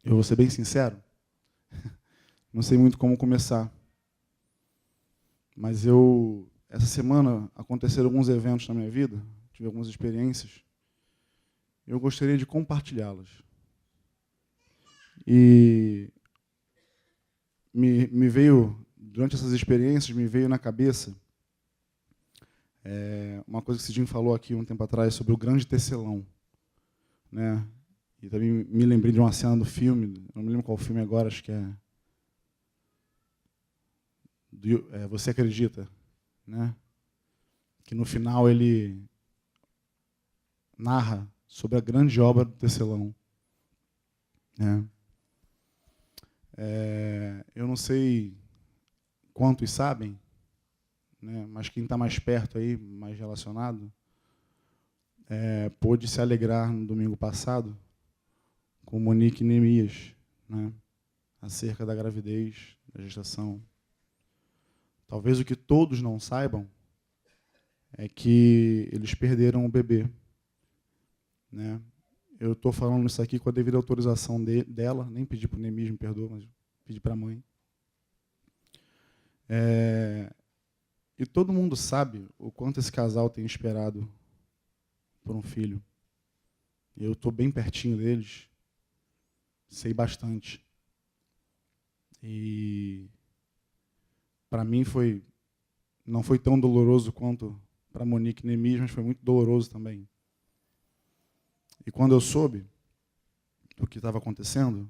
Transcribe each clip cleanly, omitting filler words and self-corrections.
Eu vou ser bem sincero, não sei muito como começar. Mas essa semana, aconteceram alguns eventos na minha vida, tive algumas experiências, eu gostaria de compartilhá-las. E me veio, durante essas experiências, me veio na cabeça uma coisa que o Cidinho falou aqui um tempo atrás sobre o grande tecelão, né? E também me lembrei de uma cena do filme, não me lembro qual filme agora, acho que Você Acredita, né? Que no final ele narra sobre a grande obra do tecelão, né? Eu não sei quantos sabem, né? Mas quem está mais perto aí, mais relacionado, pôde se alegrar no domingo passado com Monique e Neemias, né? Acerca da gravidez, da gestação. Talvez o que todos não saibam é que eles perderam o bebê, né? Eu estou falando isso aqui com a devida autorização dela, nem pedi para o Neemias, me perdoa, mas pedi para a mãe. E todo mundo sabe o quanto esse casal tem esperado por um filho. Eu estou bem pertinho deles, sei bastante. E para mim não foi tão doloroso quanto para Monique e Neemias, mas foi muito doloroso também. E quando eu soube do que estava acontecendo,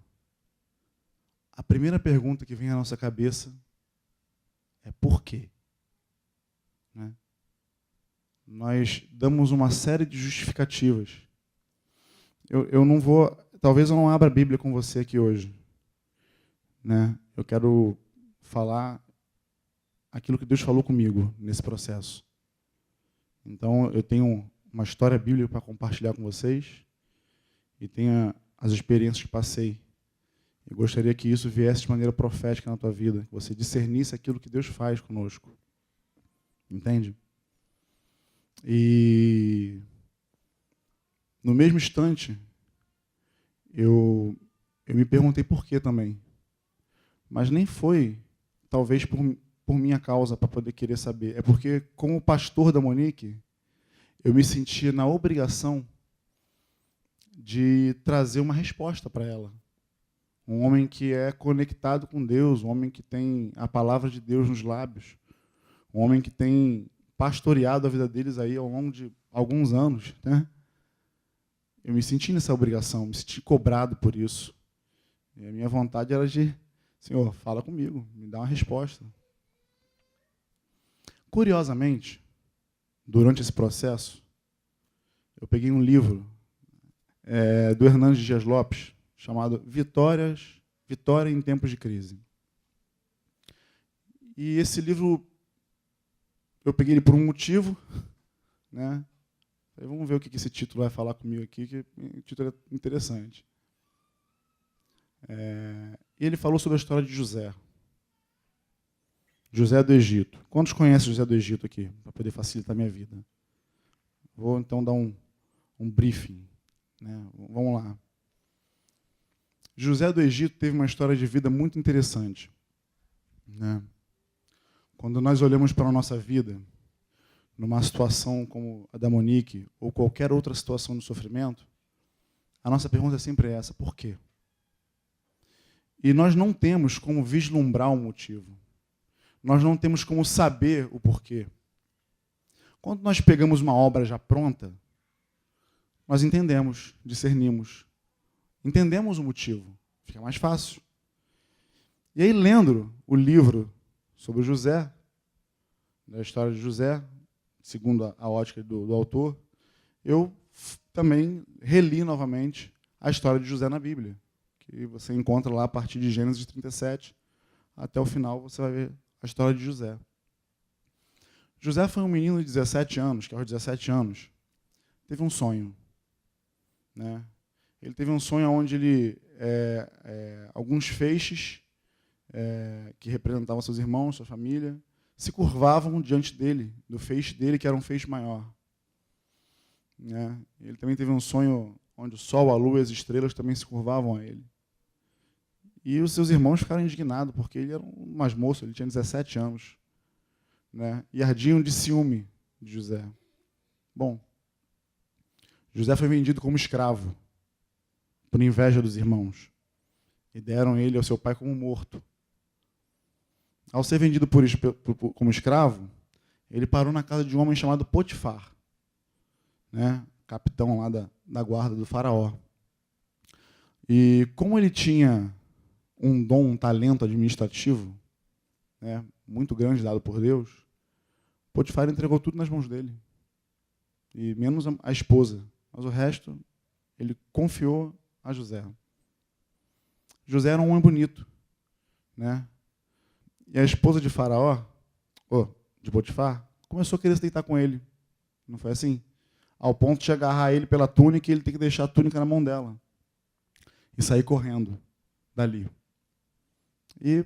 a primeira pergunta que vem à nossa cabeça é por quê? Né? Nós damos uma série de justificativas. Eu não vou, talvez eu não abra a Bíblia com você aqui hoje, né? Eu quero falar aquilo que Deus falou comigo nesse processo. Então, eu tenho uma história bíblica para compartilhar com vocês e tenho as experiências que passei. Eu gostaria que isso viesse de maneira profética na tua vida, que você discernisse aquilo que Deus faz conosco. Entende? E no mesmo instante, eu me perguntei por quê também. Mas nem foi, talvez, por minha causa, para poder querer saber. É porque, como pastor da Monique, eu me sentia na obrigação de trazer uma resposta para ela. Um homem que é conectado com Deus, um homem que tem a palavra de Deus nos lábios, um homem que tem pastoreado a vida deles aí ao longo de alguns anos, né? Eu me senti nessa obrigação, me senti cobrado por isso. E a minha vontade era de, Senhor, fala comigo, me dá uma resposta. Curiosamente, durante esse processo, eu peguei um livro do Hernandes Dias Lopes, chamado Vitória em Tempos de Crise. E esse livro, eu peguei ele por um motivo, né? Vamos ver o que esse título vai falar comigo aqui, que o título é interessante. E ele falou sobre a história de José. José do Egito. Quantos conhecem José do Egito aqui, para poder facilitar a minha vida? Vou, então, dar um briefing, né? Vamos lá. José do Egito teve uma história de vida muito interessante, né? Quando nós olhamos para a nossa vida, numa situação como a da Monique, ou qualquer outra situação de sofrimento, a nossa pergunta é sempre essa: por quê? E nós não temos como vislumbrar um motivo. Nós não temos como saber o porquê. Quando nós pegamos uma obra já pronta, nós entendemos, discernimos, entendemos o motivo, fica mais fácil. E aí, lendo o livro sobre José, da história de José, segundo a ótica do autor, eu também reli novamente a história de José na Bíblia, que você encontra lá a partir de Gênesis 37, até o final você vai ver a história de José. José foi um menino de 17 anos, que aos 17 anos teve um sonho, né? Ele teve um sonho onde alguns feixes que representavam seus irmãos, sua família, se curvavam diante dele, do feixe dele, que era um feixe maior, né? Ele também teve um sonho onde o sol, a lua e as estrelas também se curvavam a ele. E os seus irmãos ficaram indignados, porque ele era um mais moço, ele tinha 17 anos. Né? E ardiam de ciúme de José. Bom, José foi vendido como escravo, por inveja dos irmãos. E deram ele ao seu pai como morto. Ao ser vendido como escravo, ele parou na casa de um homem chamado Potifar, né? Capitão lá da guarda do faraó. E como ele tinha um dom, um talento administrativo, né, muito grande dado por Deus, Potifar entregou tudo nas mãos dele. E menos a esposa. Mas o resto, ele confiou a José. José era um homem bonito, né? E a esposa de Faraó, de Potifar, começou a querer se deitar com ele. Não foi assim? Ao ponto de agarrar ele pela túnica e ele ter que deixar a túnica na mão dela. E sair correndo dali. E,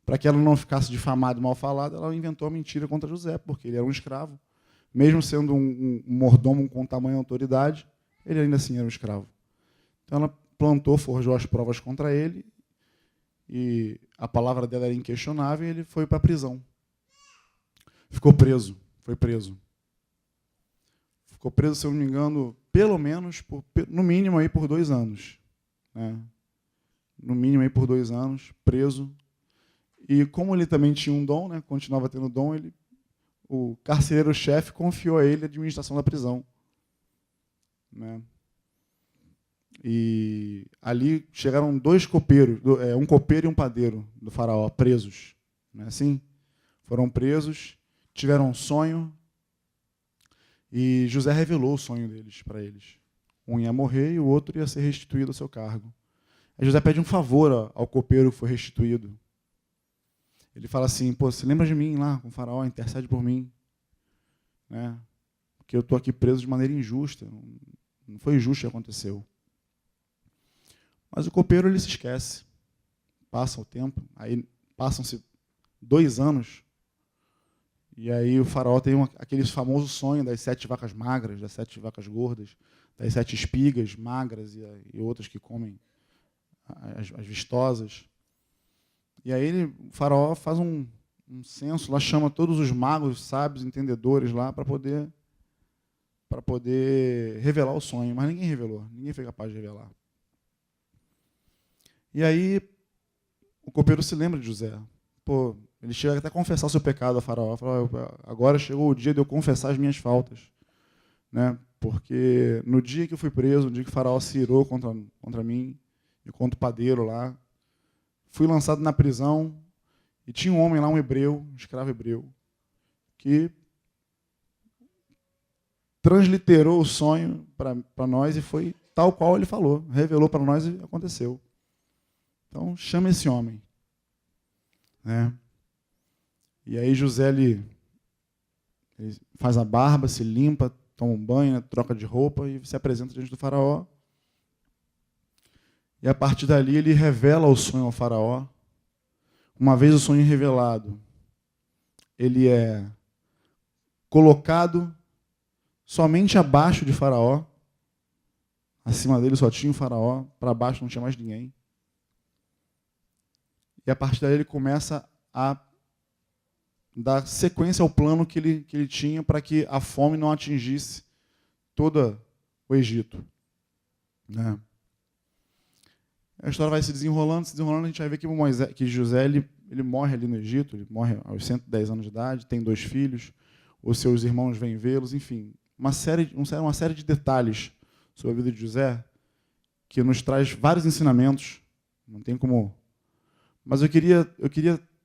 para que ela não ficasse difamada e mal falada, ela inventou a mentira contra José, porque ele era um escravo. Mesmo sendo um mordomo com tamanha autoridade, ele ainda assim era um escravo. Então ela plantou, forjou as provas contra ele, e a palavra dela era inquestionável, e ele foi para a prisão. Ficou preso, foi preso. Ficou preso, se eu não me engano, pelo menos, no mínimo, aí, por 2 anos. Né? No mínimo, aí, por 2 anos, preso. E como ele também tinha um dom, né, continuava tendo dom, o carcereiro-chefe confiou a ele a administração da prisão. Né? E ali chegaram 2 copeiros, um copeiro e um padeiro do faraó, presos. Não é assim? Foram presos, tiveram um sonho, e José revelou o sonho deles para eles. Um ia morrer e o outro ia ser restituído ao seu cargo. Aí José pede um favor ao copeiro que foi restituído. Ele fala assim, se lembra de mim lá com o faraó, intercede por mim. Né? Porque eu estou aqui preso de maneira injusta. Não foi justo o que aconteceu. Mas o copeiro, ele se esquece. Passa o tempo, aí passam-se 2 anos, e aí o faraó tem aquele famoso sonho das 7 vacas magras, das 7 vacas gordas, das 7 espigas magras e outras que comem as vistosas. E aí o faraó faz um censo, lá chama todos os magos, sábios, entendedores lá para poder revelar o sonho, mas ninguém revelou, ninguém foi capaz de revelar. E aí o copeiro se lembra de José. Ele chega até a confessar o seu pecado a Faraó. Fala, agora chegou o dia de eu confessar as minhas faltas. Né? Porque no dia que eu fui preso, no dia que o Faraó se irou contra mim, e contra o padeiro lá, fui lançado na prisão, e tinha um homem lá, um hebreu, um escravo hebreu, que transliterou o sonho para nós e foi tal qual ele falou. Revelou para nós e aconteceu. Então, chama esse homem. Né? E aí José ele faz a barba, se limpa, toma um banho, troca de roupa e se apresenta diante do faraó. E a partir dali ele revela o sonho ao faraó. Uma vez o sonho revelado, ele é colocado somente abaixo de faraó. Acima dele só tinha o faraó, para baixo não tinha mais ninguém. E a partir daí ele começa a dar sequência ao plano que ele tinha para que a fome não atingisse todo o Egito. Né? A história vai se desenrolando, a gente vai ver que José ele morre ali no Egito, ele morre aos 110 anos de idade, tem 2 filhos, os seus irmãos vêm vê-los, enfim, uma série de detalhes sobre a vida de José que nos traz vários ensinamentos, não tem como. Mas eu queria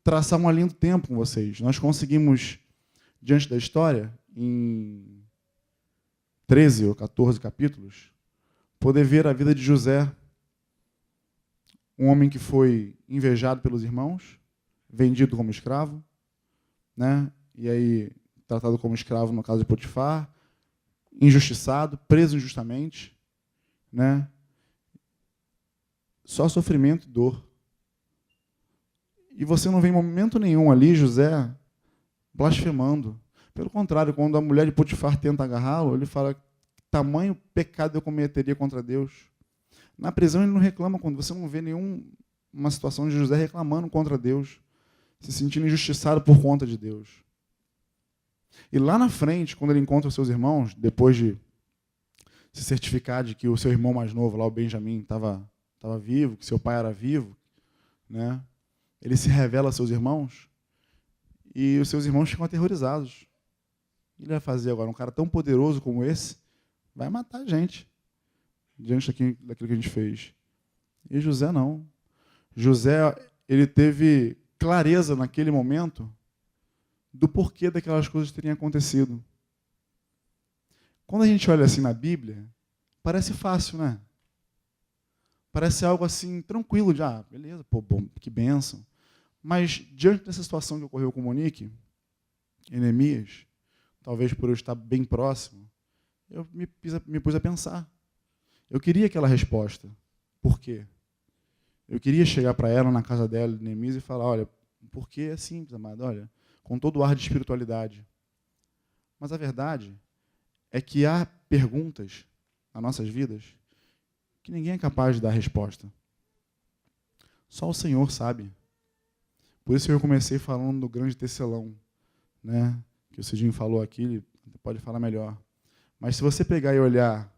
traçar uma linha do tempo com vocês. Nós conseguimos, diante da história, em 13 ou 14 capítulos, poder ver a vida de José, um homem que foi invejado pelos irmãos, vendido como escravo, né? E aí tratado como escravo no caso de Potifar, injustiçado, preso injustamente, né? Só sofrimento e dor. E você não vê em momento nenhum ali José blasfemando. Pelo contrário, quando a mulher de Potifar tenta agarrá-lo, ele fala: tamanho pecado eu cometeria contra Deus. Na prisão ele não reclama, quando você não vê nenhum uma situação de José reclamando contra Deus, se sentindo injustiçado por conta de Deus. E lá na frente, quando ele encontra os seus irmãos, depois de se certificar de que o seu irmão mais novo, lá o Benjamim, estava vivo, que seu pai era vivo, né? Ele se revela aos seus irmãos e os seus irmãos ficam aterrorizados. O que ele vai fazer agora? Um cara tão poderoso como esse vai matar a gente diante daquilo que a gente fez. E José não. José, ele teve clareza naquele momento do porquê daquelas coisas terem acontecido. Quando a gente olha assim na Bíblia, parece fácil, né? Parece algo assim, tranquilo, de, beleza, pô, bom, que bênção. Mas, diante dessa situação que ocorreu com Monique, em Neemias, talvez por eu estar bem próximo, eu me pus a pensar. Eu queria aquela resposta. Por quê? Eu queria chegar para ela, na casa dela, de Neemias, e falar, olha, por que é simples, amado? Olha, com todo o ar de espiritualidade. Mas a verdade é que há perguntas nas nossas vidas que ninguém é capaz de dar resposta. Só o Senhor sabe. Por isso eu comecei falando do grande tecelão, né? Que o Cidinho falou aqui, ele pode falar melhor. Mas se você pegar e olhar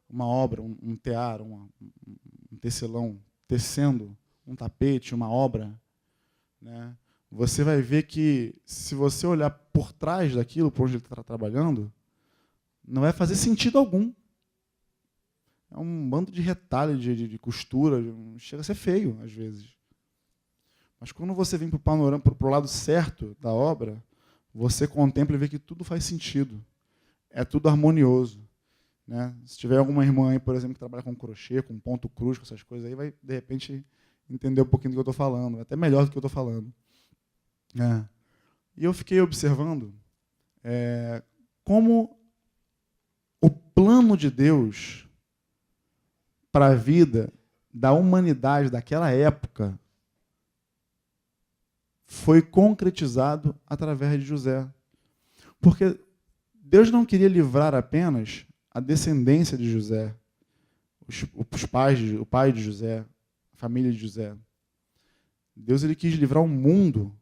uma obra, um tear, um tecelão tecendo um tapete, uma obra, né? Você vai ver que, se você olhar por trás daquilo, por onde ele está trabalhando, não vai fazer sentido algum. É um bando de retalho, de costura, chega a ser feio, às vezes. Mas quando você vem para o panorama, para o lado certo da obra, você contempla e vê que tudo faz sentido. É tudo harmonioso. Né? Se tiver alguma irmã aí, por exemplo, que trabalha com crochê, com ponto cruz, com essas coisas aí, vai, de repente, entender um pouquinho do que eu estou falando. Até melhor do que eu estou falando. E eu fiquei observando como o plano de Deus para a vida da humanidade daquela época foi concretizado através de José. Porque Deus não queria livrar apenas a descendência de José, o pai de José, a família de José. Deus ele quis livrar o mundo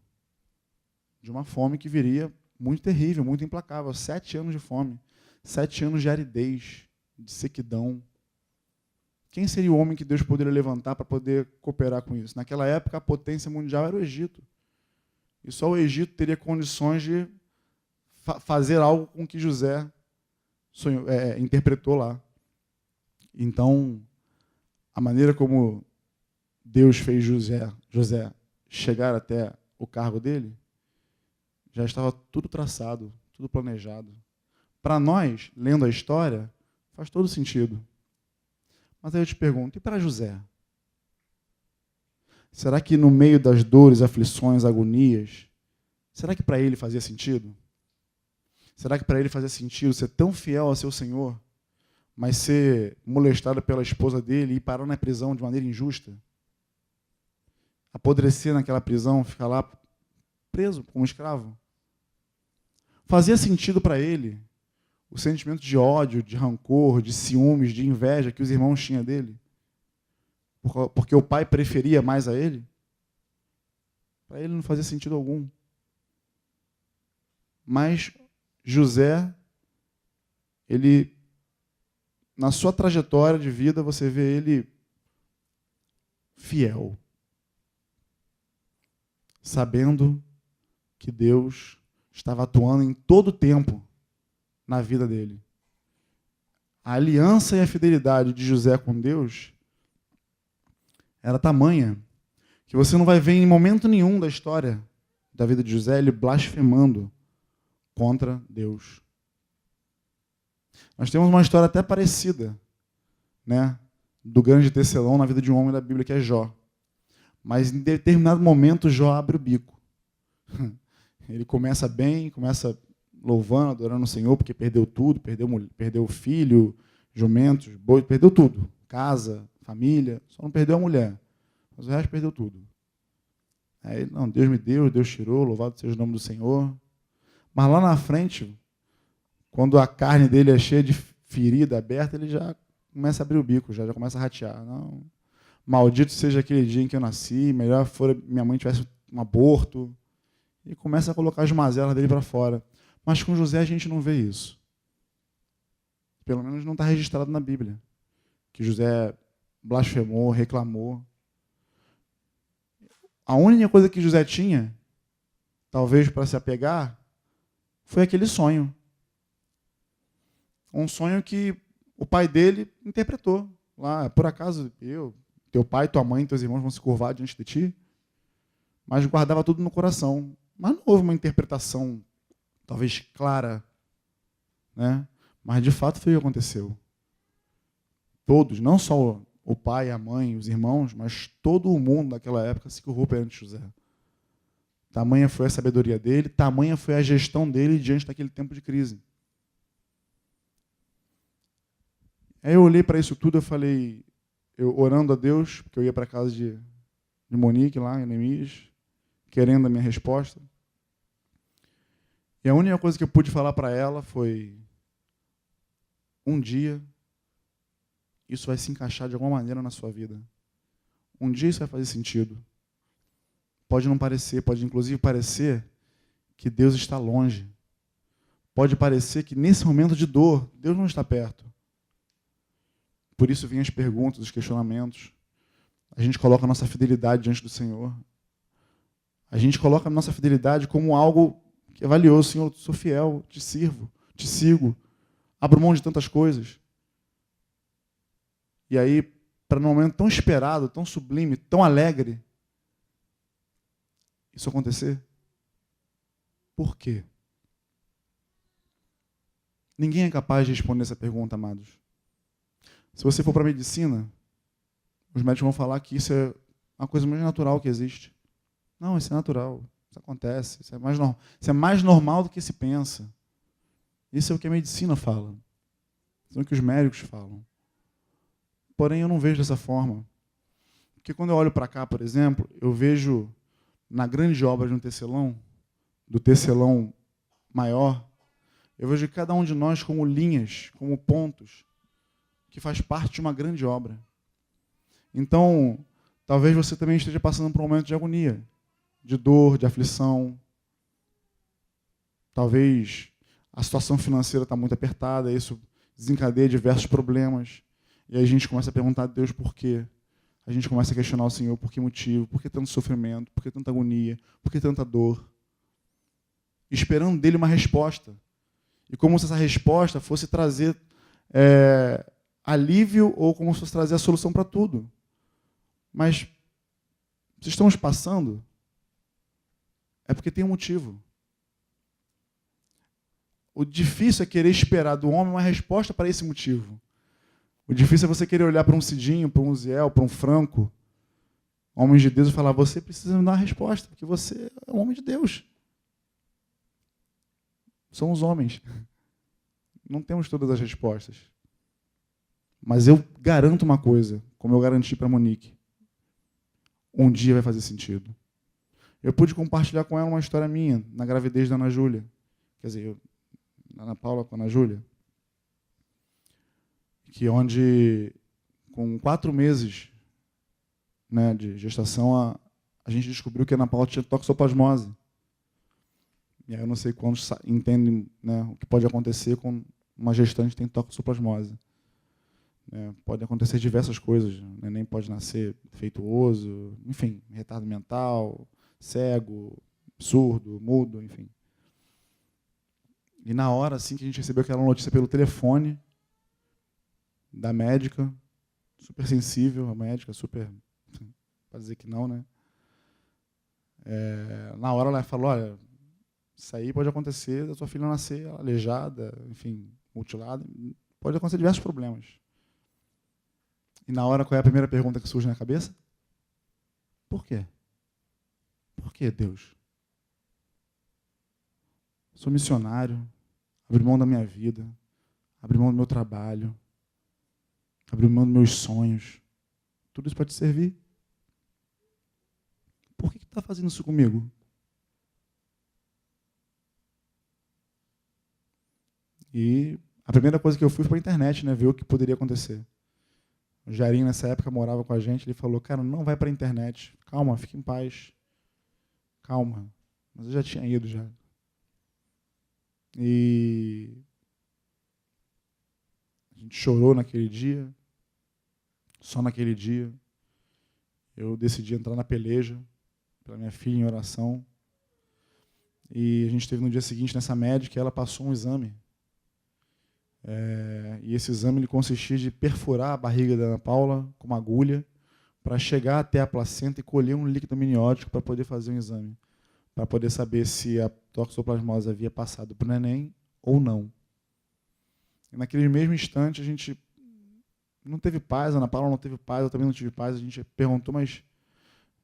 de uma fome que viria muito terrível, muito implacável. 7 anos de fome, 7 anos de aridez, de sequidão. Quem seria o homem que Deus poderia levantar para poder cooperar com isso? Naquela época, a potência mundial era o Egito. E só o Egito teria condições de fazer algo com que José interpretou lá. Então, a maneira como Deus fez José chegar até o cargo dele, já estava tudo traçado, tudo planejado. Para nós, lendo a história, faz todo sentido. Mas aí eu te pergunto, e para José? Será que no meio das dores, aflições, agonias, será que para ele fazia sentido? Será que para ele fazia sentido ser tão fiel ao seu Senhor, mas ser molestado pela esposa dele e parar na prisão de maneira injusta? Apodrecer naquela prisão, ficar lá preso como escravo? Fazia sentido para ele o sentimento de ódio, de rancor, de ciúmes, de inveja que os irmãos tinham dele? Porque o pai preferia mais a ele? Para ele não fazia sentido algum. Mas José, ele, na sua trajetória de vida, você vê ele fiel, sabendo que Deus estava atuando em todo o tempo na vida dele. A aliança e a fidelidade de José com Deus era tamanha que você não vai ver em momento nenhum da história da vida de José ele blasfemando contra Deus. Nós temos uma história até parecida, né, do grande tecelão na vida de um homem da Bíblia, que é Jó. Mas em determinado momento Jó abre o bico. Ele começa bem, começa louvando, adorando o Senhor, porque perdeu tudo, perdeu o filho, jumentos, boi, perdeu tudo. Casa, família, só não perdeu a mulher. Mas o resto perdeu tudo. Aí, não, Deus me deu, Deus tirou, louvado seja o nome do Senhor. Mas lá na frente, quando a carne dele é cheia de ferida, aberta, ele já começa a abrir o bico, já começa a ratear. Não. Maldito seja aquele dia em que eu nasci, melhor fora minha mãe tivesse um aborto. E começa a colocar as mazelas dele para fora. Mas com José a gente não vê isso. Pelo menos não está registrado na Bíblia. Que José blasfemou, reclamou. A única coisa que José tinha, talvez para se apegar, foi aquele sonho. Um sonho que o pai dele interpretou. Lá, por acaso, teu pai, tua mãe, teus irmãos vão se curvar diante de ti? Mas guardava tudo no coração. Mas não houve uma interpretação, talvez clara, né? Mas de fato foi o que aconteceu. Todos, não só o pai, a mãe, os irmãos, mas todo o mundo naquela época se curvou perante José. Tamanha foi a sabedoria dele, tamanha foi a gestão dele diante daquele tempo de crise. Aí eu olhei para isso tudo, eu falei, eu orando a Deus, porque eu ia para a casa de Monique, lá em Neemias, querendo a minha resposta. E a única coisa que eu pude falar para ela foi, um dia, isso vai se encaixar de alguma maneira na sua vida. Um dia isso vai fazer sentido. Pode não parecer, pode inclusive parecer que Deus está longe. Pode parecer que nesse momento de dor, Deus não está perto. Por isso vêm as perguntas, os questionamentos. A gente coloca a nossa fidelidade diante do Senhor. A gente coloca a nossa fidelidade como algo que é valioso. Senhor, eu sou fiel, te sirvo, te sigo, abro mão de tantas coisas. E aí, para num momento tão esperado, tão sublime, tão alegre, isso acontecer? Por quê? Ninguém é capaz de responder essa pergunta, amados. Se você for para a medicina, os médicos vão falar que isso é a coisa mais natural que existe. Não, isso é natural, isso acontece, isso é mais normal do que se pensa. Isso é o que a medicina fala. Isso é o que os médicos falam. Porém, eu não vejo dessa forma. Porque quando eu olho para cá, por exemplo, eu vejo na grande obra de um tecelão, do tecelão maior, eu vejo cada um de nós como linhas, como pontos, que faz parte de uma grande obra. Então, talvez você também esteja passando por um momento de agonia, de dor, de aflição. Talvez a situação financeira está muito apertada, isso desencadeia diversos problemas. E aí a gente começa a perguntar a Deus por quê. A gente começa a questionar o Senhor por que motivo, por que tanto sofrimento, por que tanta agonia, por que tanta dor. Esperando dele uma resposta. E como se essa resposta fosse trazer alívio ou como se fosse trazer a solução para tudo. Mas se estamos passando, é porque tem um motivo. O difícil é querer esperar do homem uma resposta para esse motivo. O difícil é você querer olhar para um Cidinho, para um Uziel, para um Franco, homens de Deus, e falar, você precisa me dar uma resposta, porque você é um homem de Deus. Somos homens. Não temos todas as respostas. Mas eu garanto uma coisa, como eu garanti para a Monique. Um dia vai fazer sentido. Eu pude compartilhar com ela uma história minha, na gravidez da Ana Júlia. Quer dizer, da Ana Paula com a Ana Júlia. Que onde, com 4 meses, né, de gestação, a gente descobriu que a Ana Paula tinha toxoplasmose. E aí eu não sei quantos entendem, né, o que pode acontecer com uma gestante que tem toxoplasmose. Pode acontecer diversas coisas. O neném pode nascer defeituoso, enfim, retardo mental, cego, surdo, mudo, enfim. E na hora assim que a gente recebeu aquela notícia pelo telefone, da médica, super sensível, a médica, super, para dizer que não, né? Na hora ela falou, olha, isso aí pode acontecer da sua filha nascer aleijada, enfim, mutilada, pode acontecer diversos problemas. E na hora, qual é a primeira pergunta que surge na cabeça? Por quê? Por que Deus? Sou missionário, abri mão da minha vida, abri mão do meu trabalho, abrir mão dos meus sonhos. Tudo isso para te servir. Por que tu está fazendo isso comigo? E a primeira coisa que eu fui foi para a internet, né, ver o que poderia acontecer. O Jairinho, nessa época, morava com a gente. Ele falou, cara, não vai para a internet. Calma, fique em paz. Calma. Mas eu já tinha ido já. E a gente chorou naquele dia. Só naquele dia. Eu decidi entrar na peleja para minha filha em oração. E a gente esteve no dia seguinte nessa médica e ela passou um exame. E esse exame ele consistia de perfurar a barriga da Ana Paula com uma agulha para chegar até a placenta e colher um líquido amniótico para poder fazer um exame, para poder saber se a toxoplasmose havia passado para o neném ou não. E naquele mesmo instante a gente não teve paz, a Ana Paula não teve paz, eu também não tive paz. A gente perguntou, mas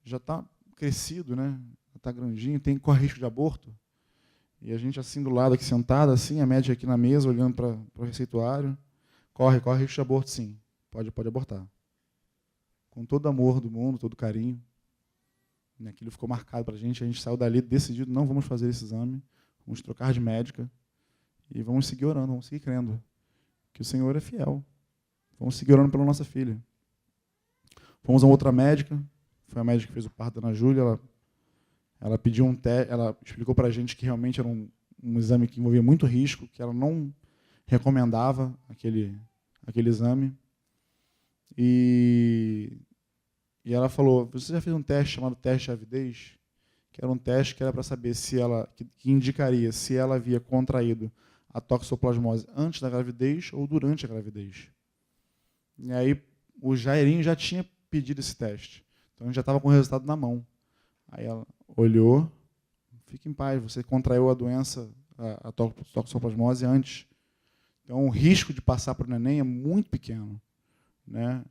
já está crescido, né? Está grandinho, corre risco de aborto? E a gente assim do lado, aqui sentado, assim, a médica aqui na mesa, olhando para o receituário. Corre risco de aborto, sim. Pode abortar. Com todo amor do mundo, todo carinho. E aquilo ficou marcado para a gente saiu dali decidido, não vamos fazer esse exame, vamos trocar de médica e vamos seguir orando, vamos seguir crendo que o Senhor é fiel. Vamos seguir orando pela nossa filha. Fomos a outra médica, foi a médica que fez o parto da Ana Júlia, ela pediu um teste, ela explicou para a gente que realmente era um exame que envolvia muito risco, que ela não recomendava aquele exame. E ela falou, você já fez um teste chamado teste de avidez? Que era um teste que era para saber se ela, que indicaria se ela havia contraído a toxoplasmose antes da gravidez ou durante a gravidez. E aí o Jairinho já tinha pedido esse teste. Então a gente já estava com o resultado na mão. Aí ela olhou, fique em paz, você contraiu a doença, a toxoplasmose antes. Então o risco de passar para o neném é muito pequeno, né?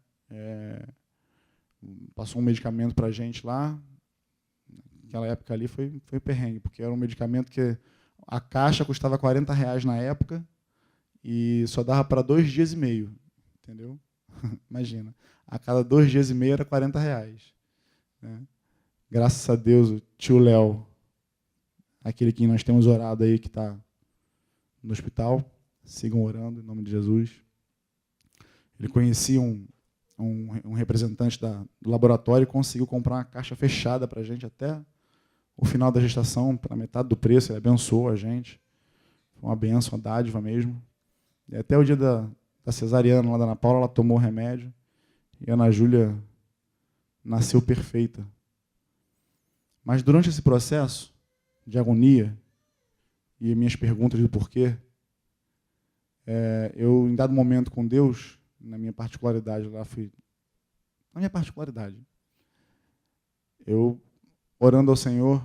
Passou um medicamento para a gente lá. Naquela época ali foi perrengue, porque era um medicamento que a caixa custava R$40 na época e só dava para 2 dias e meio. Entendeu? Imagina. A cada 2 dias e meio era R$40. Né? Graças a Deus, o tio Léo, aquele que nós temos orado aí, que está no hospital, sigam orando em nome de Jesus. Ele conhecia um representante do laboratório e conseguiu comprar uma caixa fechada para a gente até o final da gestação, para metade do preço. Ele abençoou a gente. Foi uma benção, uma dádiva mesmo. E até o dia da cesariana lá da Ana Paula, ela tomou o remédio e a Ana Júlia nasceu perfeita. Mas durante esse processo de agonia e minhas perguntas do porquê, eu, em dado momento com Deus, na minha particularidade lá, eu, orando ao Senhor,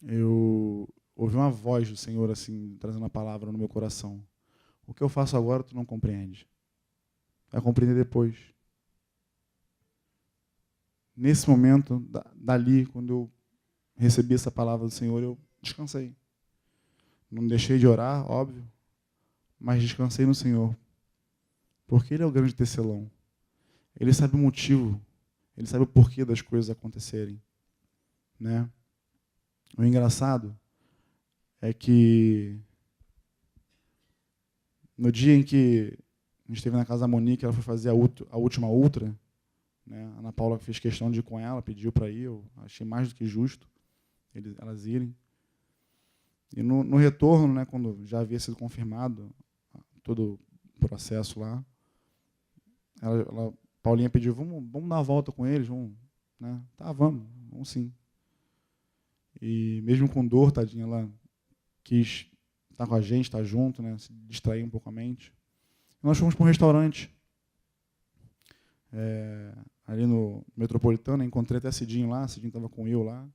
eu ouvi uma voz do Senhor, assim, trazendo a palavra no meu coração. O que eu faço agora, tu não compreende. Vai compreender depois. Nesse momento, dali, quando eu recebi essa palavra do Senhor, eu descansei. Não deixei de orar, óbvio, mas descansei no Senhor. Porque Ele é o grande tecelão. Ele sabe o motivo, Ele sabe o porquê das coisas acontecerem. Né? O engraçado é que no dia em que a gente esteve na casa da Monique, ela foi fazer a última ultra, né? A Ana Paula fez questão de ir com ela, pediu para ir, eu achei mais do que justo elas irem. E no retorno, né, quando já havia sido confirmado todo o processo lá, Paulinha pediu, vamos dar uma volta com eles, vamos, né? Tá, vamos sim. E mesmo com dor, tadinha, ela quis estar com a gente, estar junto, né, se distrair um pouco a mente. E nós fomos para um restaurante ali no Metropolitano, encontrei até Cidinho lá, Cidinho estava com eu lá.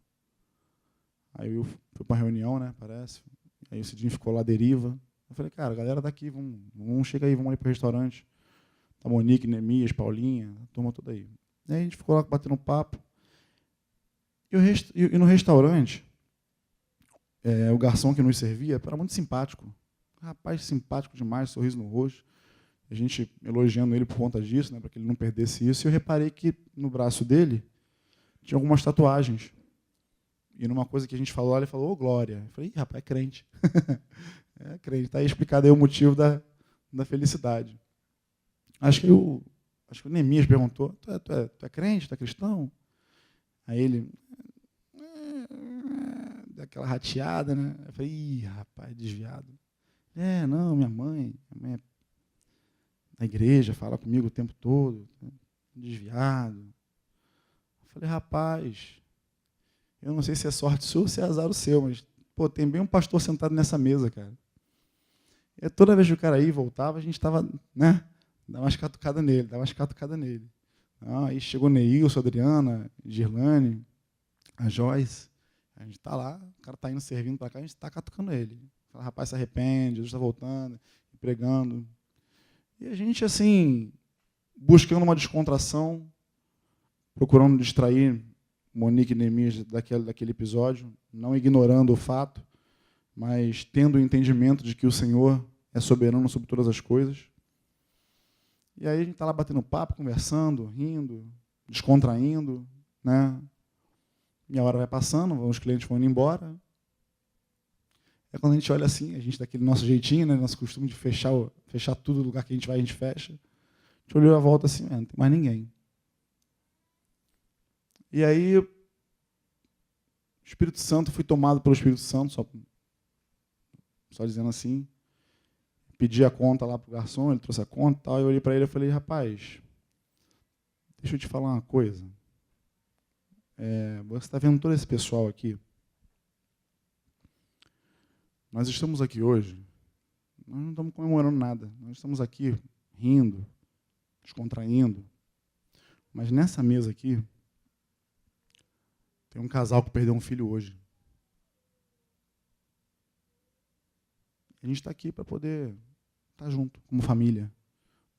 Aí eu fui para uma reunião, né, parece. Aí o Cidinho ficou lá à deriva. Eu falei, cara, a galera daqui, vamos chegar aí, vamos ali para o restaurante. Tá Monique, Nemias, Paulinha, a turma toda aí. E aí a gente ficou lá batendo papo. E no restaurante, o garçom que nos servia era muito simpático. Rapaz simpático demais, sorriso no rosto. A gente elogiando ele por conta disso, né, para que ele não perdesse isso. E eu reparei que no braço dele tinha algumas tatuagens. E numa coisa que a gente falou, ele falou, ô glória. Eu falei, ih, rapaz, é crente. É crente. Está aí explicado aí o motivo da felicidade. Acho que acho que o Neemias perguntou, tu é crente, tu é cristão? Aí ele, deu aquela rateada, né? Eu falei, ih, rapaz, desviado. Não, minha mãe é da igreja, fala comigo o tempo todo, desviado. Eu falei, rapaz, eu não sei se é sorte sua ou se é azar o seu, mas, pô, tem bem um pastor sentado nessa mesa, cara. E toda vez que o cara ia e voltava, a gente estava, né, dava umas catucadas nele. Aí chegou Neilson, a Adriana, Girlane, a Joyce. A gente está lá, o cara está indo servindo para cá, a gente está catucando ele. Fala, rapaz, se arrepende, Jesus está voltando, pregando. E a gente, assim, buscando uma descontração, procurando distrair Monique e Neemias daquele episódio, não ignorando o fato, mas tendo o entendimento de que o Senhor é soberano sobre todas as coisas. E aí a gente está lá batendo papo, conversando, rindo, descontraindo, né? Minha hora vai passando, os clientes vão indo embora. É quando a gente olha assim, a gente daquele nosso jeitinho, né? Nosso costume de fechar tudo, o lugar que a gente vai, a gente fecha. A gente olhou a volta assim, não tem mais ninguém. E aí, o Espírito Santo, fui tomado pelo Espírito Santo, só dizendo assim, pedi a conta lá para o garçom, ele trouxe a conta e tal, eu olhei para ele e falei, rapaz, deixa eu te falar uma coisa. Você está vendo todo esse pessoal aqui? Nós estamos aqui hoje, nós não estamos comemorando nada, nós estamos aqui rindo, descontraindo, mas nessa mesa aqui, tem um casal que perdeu um filho hoje. A gente está aqui para poder estar junto, como família,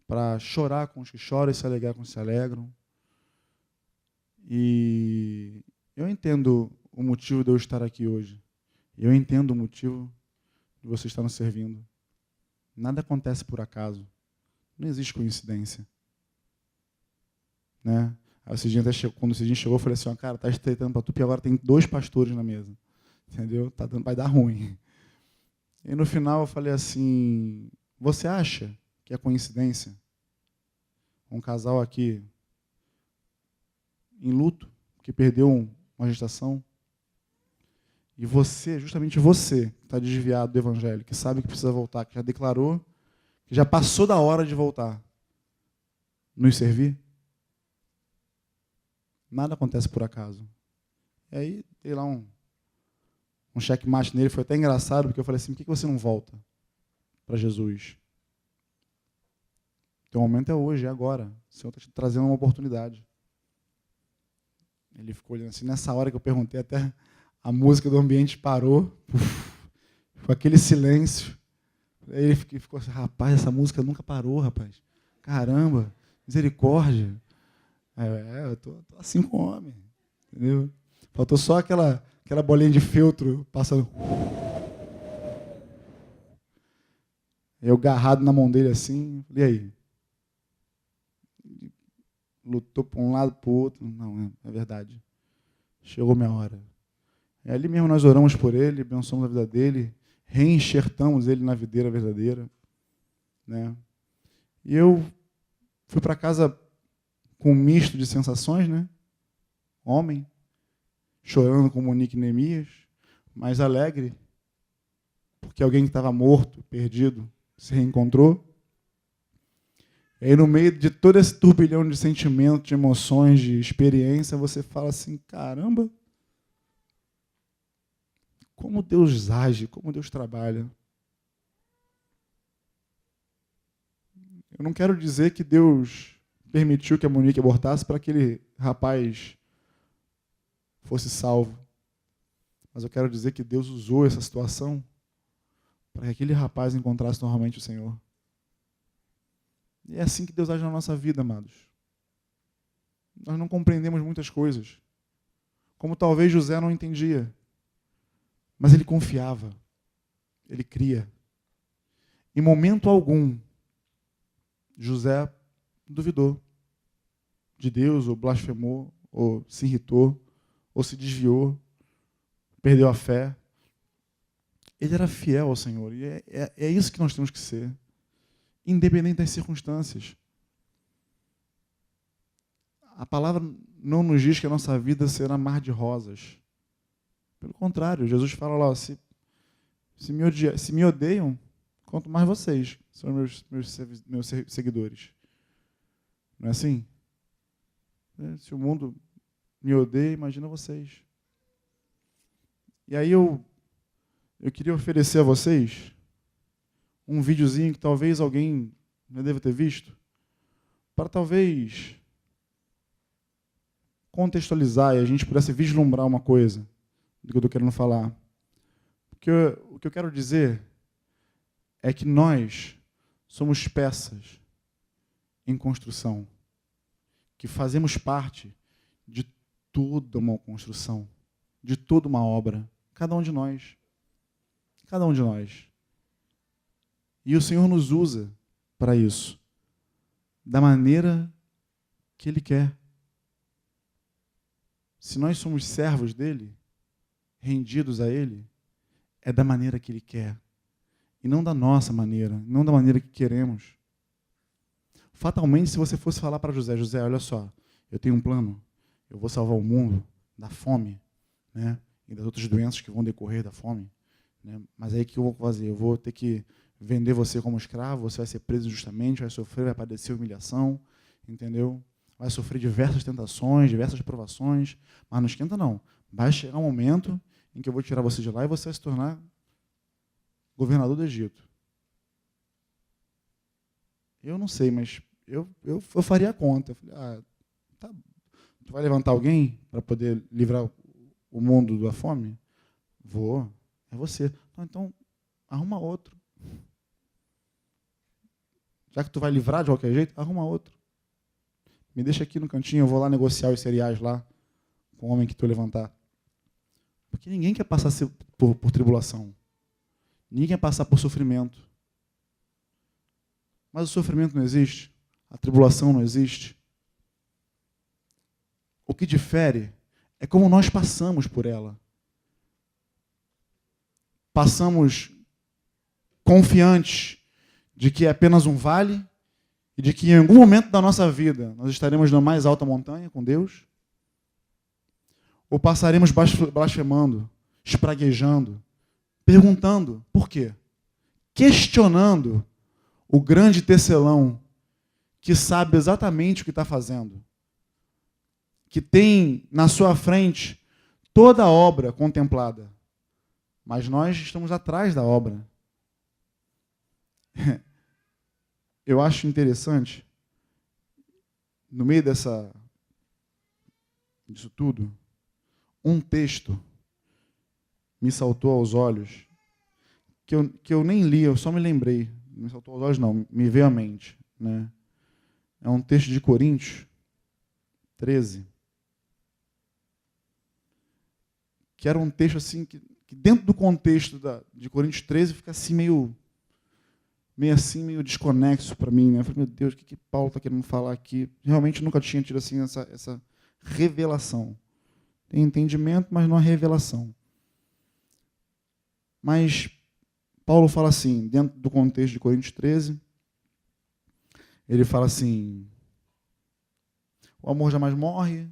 para chorar com os que choram e se alegrar com os que se alegram. E eu entendo o motivo de eu estar aqui hoje. Eu entendo o motivo de você estar nos servindo. Nada acontece por acaso. Não existe coincidência. Né? Aí, quando o Cidinho chegou, eu falei assim, cara, tá estreitando para tu, porque agora tem 2 pastores na mesa. Entendeu? Vai dar ruim. E no final eu falei assim, você acha que é coincidência? Um casal aqui em luto, que perdeu uma gestação, e você, justamente você, que está desviado do Evangelho, que sabe que precisa voltar, que já declarou, que já passou da hora de voltar, nos servir? Nada acontece por acaso. E aí, dei lá um checkmate nele, foi até engraçado, porque eu falei assim, por que você não volta para Jesus? O teu momento é hoje, é agora. O Senhor está te trazendo uma oportunidade. Ele ficou olhando assim, nessa hora que eu perguntei, até a música do ambiente parou, com aquele silêncio. Aí ele ficou assim, rapaz, essa música nunca parou, rapaz. Caramba, misericórdia. Eu tô assim com o homem, entendeu? Faltou só aquela bolinha de feltro passando. Eu agarrado na mão dele assim, e aí? Lutou para um lado, para o outro. Não, é verdade. Chegou minha hora. E ali mesmo nós oramos por ele, abençoamos a vida dele, reenxertamos ele na videira verdadeira. Né? E eu fui para casa com um misto de sensações, né? Homem, chorando como Monique e Neemias, mas alegre, porque alguém que estava morto, perdido, se reencontrou. E aí, no meio de todo esse turbilhão de sentimentos, de emoções, de experiência, você fala assim, caramba, como Deus age, como Deus trabalha. Eu não quero dizer que Deus permitiu que a Monique abortasse para que aquele rapaz fosse salvo. Mas eu quero dizer que Deus usou essa situação para que aquele rapaz encontrasse novamente o Senhor. E é assim que Deus age na nossa vida, amados. Nós não compreendemos muitas coisas. Como talvez José não entendia. Mas ele confiava. Ele cria. Em momento algum, José duvidou de Deus, ou blasfemou, ou se irritou, ou se desviou, perdeu a fé. Ele era fiel ao Senhor. E é isso que nós temos que ser. Independente das circunstâncias. a palavra não nos diz que a nossa vida será mar de rosas. Pelo contrário, Jesus fala lá, se me odeiam, quanto mais vocês são meus seguidores. Não é assim? Se o mundo me odeia, imagina vocês. E aí eu queria oferecer a vocês um videozinho que talvez alguém já deva ter visto, para talvez contextualizar e a gente pudesse vislumbrar uma coisa do que eu estou querendo falar. Porque o que eu quero dizer é que nós somos peças em construção, que fazemos parte de toda uma construção, de toda uma obra, cada um de nós. Cada um de nós. E o Senhor nos usa para isso, da maneira que Ele quer. Se nós somos servos dEle, rendidos a Ele, é da maneira que Ele quer. E não da nossa maneira, não da maneira que queremos. Fatalmente, se você fosse falar para José, José, olha só, eu tenho um plano, eu vou salvar o mundo da fome, né, e das outras doenças que vão decorrer da fome, né, mas aí o que eu vou fazer? Eu vou ter que vender você como escravo, você vai ser preso injustamente, vai sofrer, vai padecer humilhação, entendeu? Vai sofrer diversas tentações, diversas provações, mas não esquenta não. Vai chegar um momento em que eu vou tirar você de lá e você vai se tornar governador do Egito. Eu não sei, mas eu faria a conta. Eu falei, tá, tu vai levantar alguém para poder livrar o mundo da fome? Vou, é você. Então, arruma outro. Já que tu vai livrar de qualquer jeito, arruma outro. Me deixa aqui no cantinho, eu vou lá negociar os cereais lá com o homem que tu levantar. Porque ninguém quer passar por tribulação. Ninguém quer passar por sofrimento. Mas o sofrimento não existe. A tribulação não existe. O que difere é como nós passamos por ela. Passamos confiantes de que é apenas um vale e de que em algum momento da nossa vida nós estaremos na mais alta montanha com Deus? Ou passaremos blasfemando, espraguejando, perguntando por quê? Questionando o grande tecelão que sabe exatamente o que está fazendo, que tem na sua frente toda a obra contemplada, mas nós estamos atrás da obra. Eu acho interessante, no meio disso tudo, um texto me saltou aos olhos, que eu nem li, eu só me lembrei. Não me saltou aos olhos, não, me veio à mente. Né? É um texto de Coríntios 13, que era um texto assim, que dentro do contexto de Coríntios 13 fica assim meio desconexo para mim. Né? Eu falei, meu Deus, o que Paulo está querendo falar aqui? Realmente nunca tinha tido assim, essa revelação. Tem entendimento, mas não há revelação. Mas Paulo fala assim, dentro do contexto de Coríntios 13, ele fala assim, o amor jamais morre,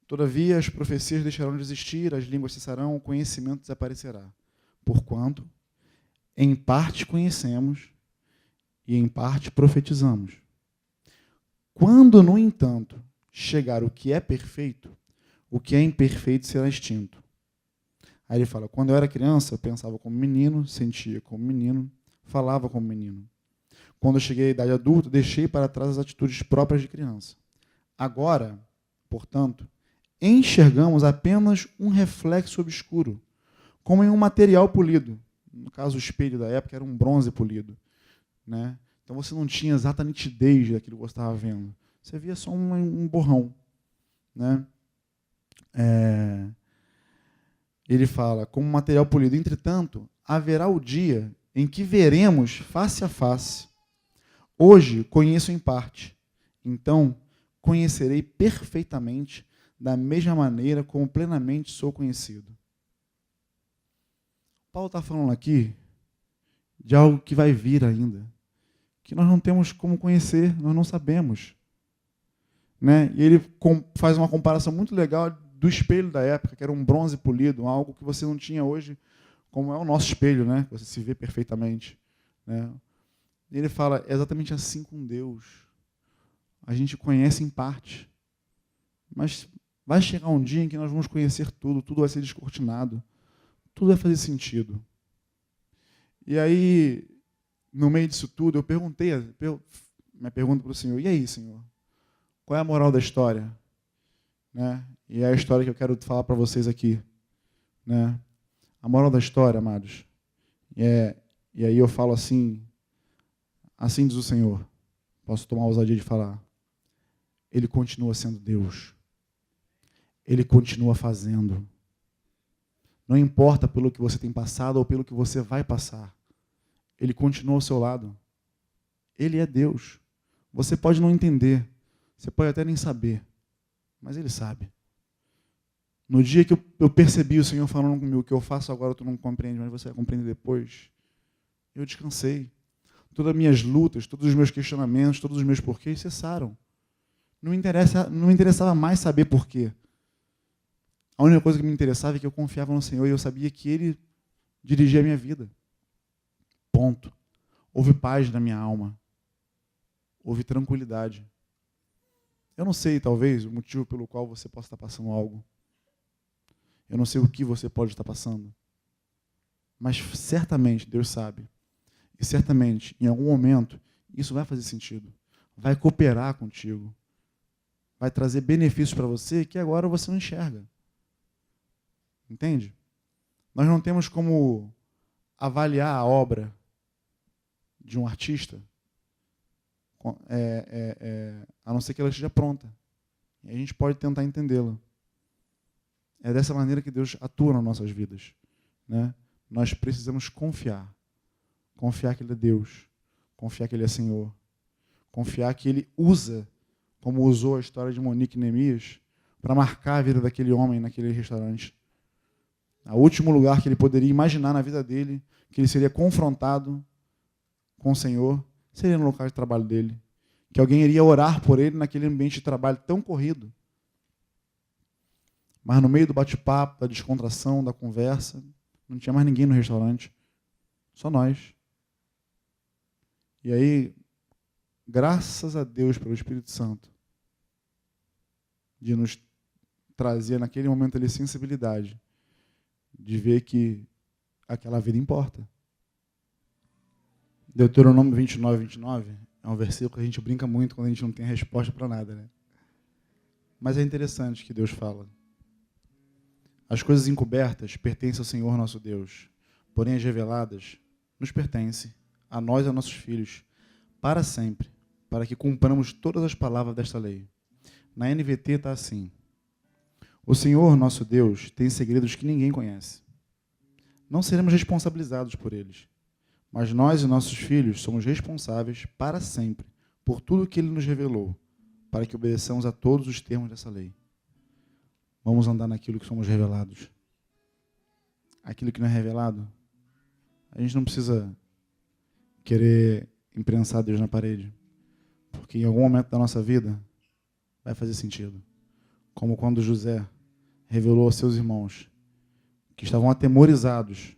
todavia as profecias deixarão de existir, as línguas cessarão, o conhecimento desaparecerá. Porquanto, em parte conhecemos e em parte profetizamos. Quando, no entanto, chegar o que é perfeito, o que é imperfeito será extinto. Aí ele fala, quando eu era criança, eu pensava como menino, sentia como menino, falava como menino. Quando eu cheguei à idade adulta, deixei para trás as atitudes próprias de criança. Agora, portanto, enxergamos apenas um reflexo obscuro, como em um material polido. No caso, o espelho da época era um bronze polido. Né? Então você não tinha exata nitidez daquilo que você estava vendo. Você via só um borrão. Né? Ele fala, como material polido. Entretanto, haverá o dia em que veremos face a face. Hoje conheço em parte, então conhecerei perfeitamente, da mesma maneira como plenamente sou conhecido. Paulo está falando aqui de algo que vai vir ainda, que nós não temos como conhecer, nós não sabemos. né? E ele faz uma comparação muito legal do espelho da época, que era um bronze polido, algo que você não tinha hoje, como é o nosso espelho, né? Você se vê perfeitamente, né? E ele fala, é exatamente assim com Deus. A gente conhece em parte, mas vai chegar um dia em que nós vamos conhecer tudo, tudo vai ser descortinado, tudo vai fazer sentido. E aí, no meio disso tudo, eu perguntei, minha pergunta para o Senhor, e aí, Senhor? Qual é a moral da história? Né? E é a história que eu quero falar para vocês aqui. Né? A moral da história, amados, e aí eu falo assim diz o Senhor, posso tomar a ousadia de falar, Ele continua sendo Deus. Ele continua fazendo. Não importa pelo que você tem passado ou pelo que você vai passar. Ele continua ao seu lado. Ele é Deus. Você pode não entender. Você pode até nem saber. Mas Ele sabe. No dia que eu percebi o Senhor falando comigo, o que eu faço agora tu não compreende, mas você vai compreender depois. Eu descansei. Todas as minhas lutas, todos os meus questionamentos, todos os meus porquês cessaram. Não interessava mais saber porquê. A única coisa que me interessava é que eu confiava no Senhor e eu sabia que Ele dirigia a minha vida. Ponto. Houve paz na minha alma. Houve tranquilidade. Eu não sei, talvez, o motivo pelo qual você possa estar passando algo. Eu não sei o que você pode estar passando. Mas certamente Deus sabe. E certamente, em algum momento, isso vai fazer sentido. Vai cooperar contigo. Vai trazer benefícios para você que agora você não enxerga. Entende? Nós não temos como avaliar a obra de um artista, a não ser que ela esteja pronta. E a gente pode tentar entendê-la. É dessa maneira que Deus atua nas nossas vidas. Né? Nós precisamos confiar. Confiar que Ele é Deus. Confiar que Ele é Senhor. Confiar que Ele usa, como usou a história de Monique e Neemias, para marcar a vida daquele homem naquele restaurante. O último lugar que ele poderia imaginar na vida dele, que ele seria confrontado com o Senhor, seria no local de trabalho dele. Que alguém iria orar por ele naquele ambiente de trabalho tão corrido. Mas no meio do bate-papo, da descontração, da conversa, não tinha mais ninguém no restaurante. Só nós. E aí, graças a Deus pelo Espírito Santo, de nos trazer naquele momento ali sensibilidade, de ver que aquela vida importa. Deuteronômio 29 é um versículo que a gente brinca muito quando a gente não tem resposta para nada, né? Mas é interessante que Deus fala. As coisas encobertas pertencem ao Senhor nosso Deus, porém as reveladas nos pertencem, a nós e a nossos filhos, para sempre, para que cumpramos todas as palavras desta lei. Na NVT está assim: o Senhor nosso Deus tem segredos que ninguém conhece. Não seremos responsabilizados por eles, mas nós e nossos filhos somos responsáveis para sempre por tudo que Ele nos revelou, para que obedeçamos a todos os termos dessa lei. Vamos andar naquilo que somos revelados. Aquilo que não é revelado, a gente não precisa querer imprensar Deus na parede, porque em algum momento da nossa vida vai fazer sentido. Como quando José revelou aos seus irmãos, que estavam atemorizados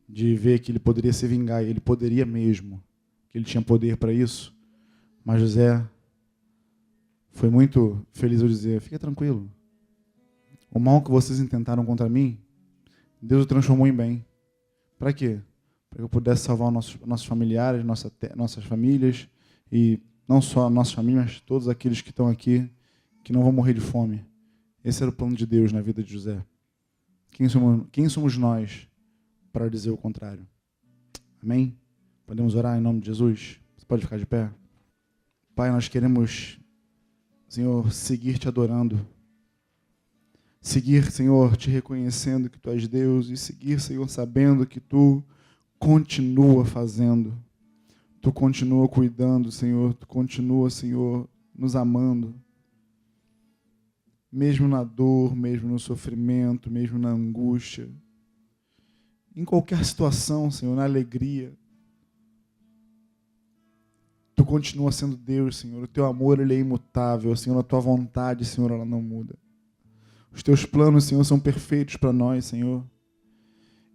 de ver que ele poderia se vingar, e ele poderia mesmo, que ele tinha poder para isso, mas José foi muito feliz ao dizer: fica tranquilo, o mal que vocês intentaram contra mim, Deus o transformou em bem. Para quê? Para que eu pudesse salvar nossos familiares, nossas famílias, e não só a nossa família, mas todos aqueles que estão aqui, que não vão morrer de fome. Esse era o plano de Deus na vida de José. Quem somos nós para dizer o contrário? Amém? Podemos orar em nome de Jesus? Você pode ficar de pé? Pai, nós queremos, Senhor, seguir te adorando. Seguir, Senhor, te reconhecendo que Tu és Deus, e seguir, Senhor, sabendo que Tu continua fazendo. Tu continua cuidando, Senhor. Tu continua, Senhor, nos amando. Mesmo na dor, mesmo no sofrimento, mesmo na angústia. Em qualquer situação, Senhor, na alegria. Tu continua sendo Deus, Senhor. O Teu amor, ele é imutável, Senhor. A Tua vontade, Senhor, ela não muda. Os Teus planos, Senhor, são perfeitos para nós, Senhor.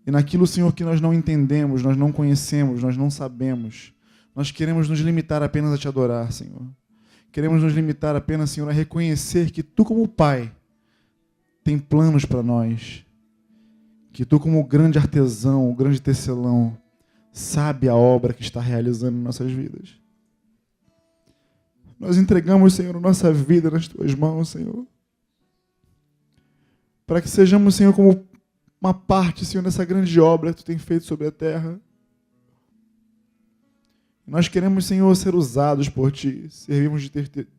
E naquilo, Senhor, que nós não entendemos, nós não conhecemos, nós não sabemos, nós queremos nos limitar apenas a Te adorar, Senhor. Queremos nos limitar apenas, Senhor, a reconhecer que Tu, como Pai, tem planos para nós. Que Tu, como grande artesão, o grande tecelão, sabe a obra que está realizando em nossas vidas. Nós entregamos, Senhor, a nossa vida nas Tuas mãos, Senhor. Para que sejamos, Senhor, como uma parte, Senhor, dessa grande obra que Tu tem feito sobre a terra. Nós queremos, Senhor, ser usados por Ti, servimos de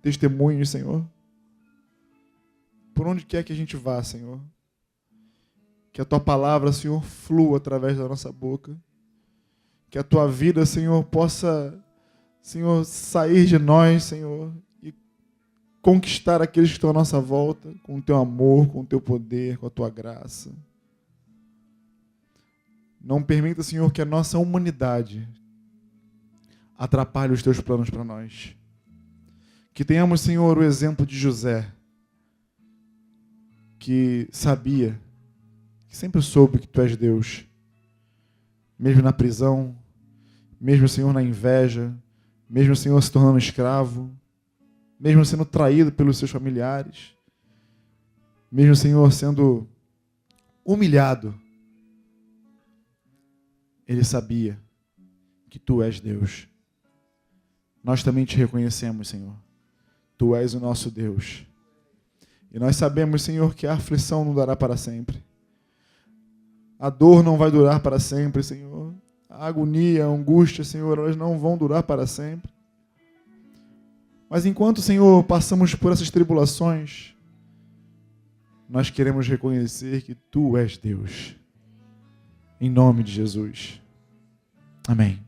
testemunhos, Senhor. Por onde quer que a gente vá, Senhor. Que a Tua palavra, Senhor, flua através da nossa boca. Que a Tua vida, Senhor, possa, Senhor, sair de nós, Senhor, e conquistar aqueles que estão à nossa volta, com o Teu amor, com o Teu poder, com a Tua graça. Não permita, Senhor, que a nossa humanidade atrapalhe os Teus planos para nós. Que tenhamos, Senhor, o exemplo de José, que sabia, que sempre soube que Tu és Deus, mesmo na prisão, mesmo, Senhor, na inveja, mesmo, Senhor, se tornando escravo, mesmo sendo traído pelos seus familiares, mesmo, Senhor, sendo humilhado, ele sabia que Tu és Deus. Nós também Te reconhecemos, Senhor. Tu és o nosso Deus. E nós sabemos, Senhor, que a aflição não durará para sempre. A dor não vai durar para sempre, Senhor. A agonia, a angústia, Senhor, elas não vão durar para sempre. Mas enquanto, Senhor, passamos por essas tribulações, nós queremos reconhecer que Tu és Deus. Em nome de Jesus. Amém.